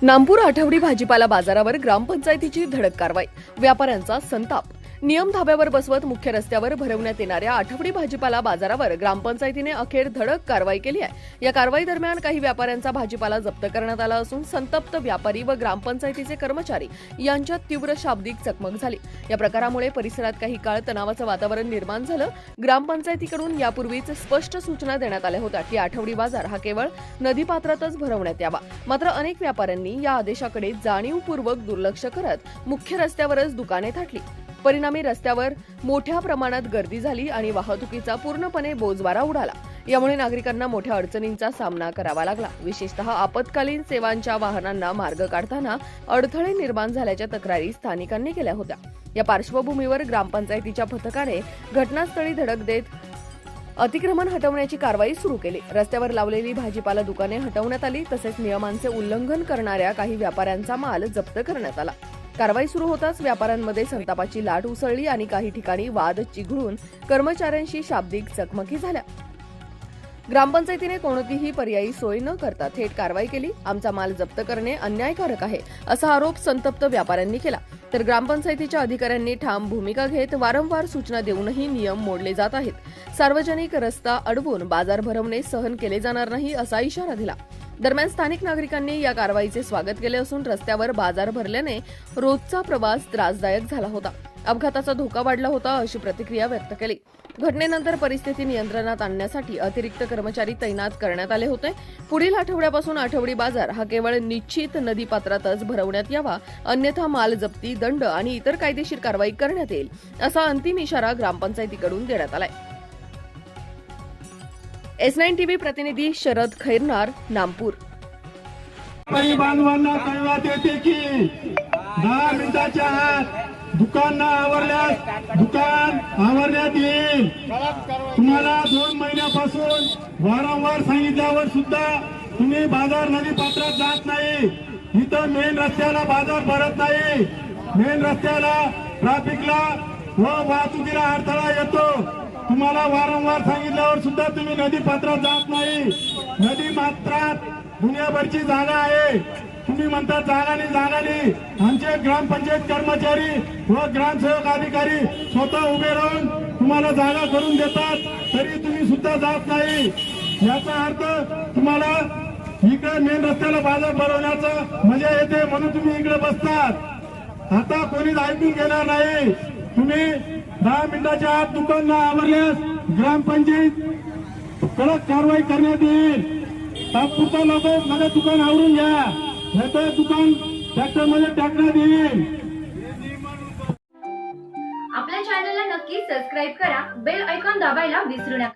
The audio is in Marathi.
नामपूर आठवडी भाजीपाला बाजारावर ग्रामपंचायतीची धडक कारवाई, व्यापाऱ्यांचा संताप। नियम धाब्यावर बसवत मुख्य रस्त्यावर भरवण्यात येणाऱ्या आठवडी भाजीपाला बाजारावर ग्रामपंचायतीने अखेर धडक कारवाई केली आहे। या कारवाई दरम्यान काही व्यापाऱ्यांचा भाजीपाला जप्त करण्यात आला असून संतप्त व्यापारी व ग्रामपंचायतीचे कर्मचारी यांच्यात तीव्र शाब्दिक चकमक झाली। या प्रकारामुळे परिसरात काही काळ तणावाचं वातावरण निर्माण झालं। ग्रामपंचायतीकडून यापूर्वीच स्पष्ट सूचना देण्यात आल्या होत्या की आठवडी बाजार हा केवळ नदीपात्रातच भरवण्यात यावा, मात्र अनेक व्यापाऱ्यांनी या आदेशाकडे जाणीवपूर्वक दुर्लक्ष करत मुख्य रस्त्यावरच दुकाने थाटली। परिणामी रस्त्यावर मोठ्या प्रमाणात गर्दी झाली आणि वाहतुकीचा पूर्णपणे बोजवारा उडाला। यामुळे नागरिकांना मोठ्या अडचणींचा सामना करावा लागला। विशेषतः आपत्कालीन सेवांच्या वाहनांना मार्ग काढताना अडथळे निर्माण झाल्याच्या तक्रारी स्थानिकांनी केल्या होत्या। या पार्श्वभूमीवर ग्रामपंचायतीच्या पथकाने घटनास्थळी धडक देत अतिक्रमण हटवण्याची कारवाई सुरू केली। रस्त्यावर लावलेली भाजीपाला दुकाने हटवण्यात आली, तसेच नियमांचे उल्लंघन करणाऱ्या काही व्यापाऱ्यांचा माल जप्त करण्यात आला। कारवाई सुरू होताच व्यापाऱ्यांमध्ये संतापाची लाट उसळली आणि काही ठिकाणी वाद चिघळून कर्मचाऱ्यांशी शाब्दिक चकमकी झाल्या। ग्रामपंचायतीने कोणतीही पर्यायी सोय न करता थेट कारवाई केली। आमचा माल जप्त करणे अन्यायकारक आहे असा आरोप संतप्त व्यापाऱ्यांनी केला। तर ग्रामपंचायतीच्या अधिकाऱ्यांनी ठाम भूमिका घेत वारंवार सूचना देऊनही नियम मोडले जात आहेत। सार्वजनिक रस्ता अडवून बाजार भरवणे सहन केले जाणार नाही असा इशारा दिला। दरम्यान स्थानिक नागरिकांनी या कारवाईचे स्वागत केले असून रस्त्यावर बाजार भरल्याने रोजचा प्रवास त्रासदायक झाला होता, अपघाताचा धोका वाढला होता अशी प्रतिक्रिया व्यक्त केली। घटनेनंतर परिस्थिती नियंत्रणात आणण्यासाठी अतिरिक्त कर्मचारी तैनात करण्यात आले होते। पुढील आठवड्यापासून आठवडी बाजार हा केवळ निश्चित नदीपात्रातच भरवण्यात यावा, अन्यथा माल जप्ती, दंड आणि इतर कायदेशीर कारवाई करण्यात येईल असा अंतिम इशारा ग्रामपंचायतीकडून देण्यात आलाय। S9 टीव्ही प्रतिनिधी शरद खैरनार, नामपूर। बांधवांना कळवण्यात येते की 10 मिनिटाच्या आत दुकान आवरण्यात येईल। तुम्हाला 2 महिन्यापासून वारंवार सांगितल्यावर सुद्धा तुम्ही बाजार नदी पात्रात जात नाही। इथं मेन रस्त्याला बाजार भरत नाही। मेन रस्त्याला ट्रॅफिकला व वाहतुकीला अडथळा येतो। तुम्हाला वारंवार सांगितल्यावर सुद्धा तुम्ही नदी पात्रात जात नाही। नदी पात्रात दुनियाभरची जागा आहे। तुम्ही म्हणता जागा नाही। आमचे ग्रामपंचायत कर्मचारी व ग्रामसेवक अधिकारी स्वतः उभे राहून तुम्हाला जागा करून देतात, तरी तुम्ही सुद्धा जात नाही। याचा अर्थ तुम्हाला इकडे मेन रस्त्याला बाजार भरवण्याचं मजा येते म्हणून तुम्ही इकडे बसतात। आता कोणीच ऐकून घेणार नाही। तुम्ही 10 मिनिटाच्या आत दुकान आवरल्यास ग्रामपंचायत कडक कारवाई करण्यात येईल। तात्पुरता मध्ये दुकान आवरून घ्या, नाहीतर दुकान ट्रॅक्टर मध्ये टाकण्यात येईल। आपल्या चॅनलला नक्की सबस्क्राईब करा, बेल आयकॉन दाबायला विसरू नका।